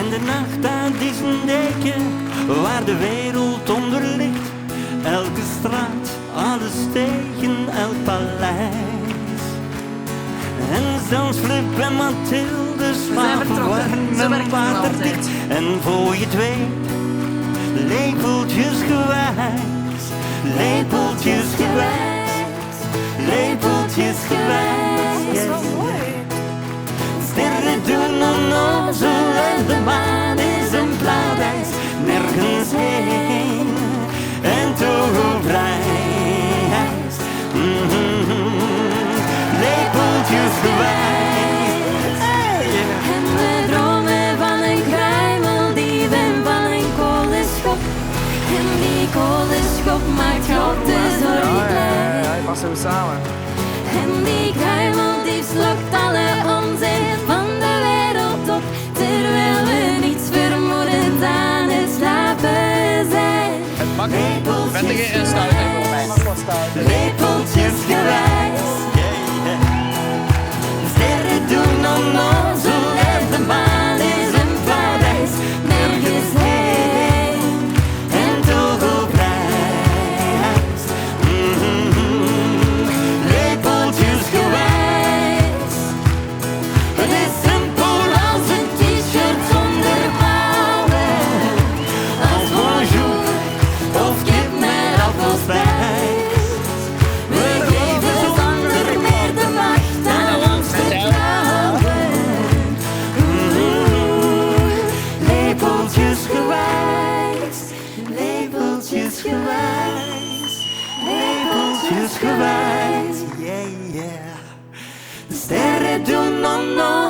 En de nacht, dat is een deken waar de wereld onder ligt. Elke straat, alle stegen, elk paleis. En zelfs Flip en Mathilde slapen warm en waterdicht. En voor je het weet, lepeltjesgewijs, lepeltjesgewijs, lepeltjesgewijs. Dat is wel mooi. Sterren doen onnozel en de maan is een paradijs. Nergens heen en toch op reis. Lepeltjesgewijs. En we dromen van een kruimeldief en van een kolenschop. En die kolenschop maakt grote zorgen blij. Ja, passen we samen. En die kruimeldief slokt alle onzin van de wereld op. Terwijl we niets vermoedend aan het slapen zijn. Het mag vettige insluiting voor mij. Lepeltjesgewijs. Sterren doen onnozel en de maan is een paradijs. Nergens heen en toch op reis. Lepeltjesgewijs. Het is simpel als een t-shirt zonder mouwen. Als bonjour of kip met appelspijs. We geven zonder meer de macht aan ons vertrouwen. Lepeltjesgewijs, lepeltjesgewijs, lepeltjesgewijs. Yeah, yeah. De sterren doen onnozel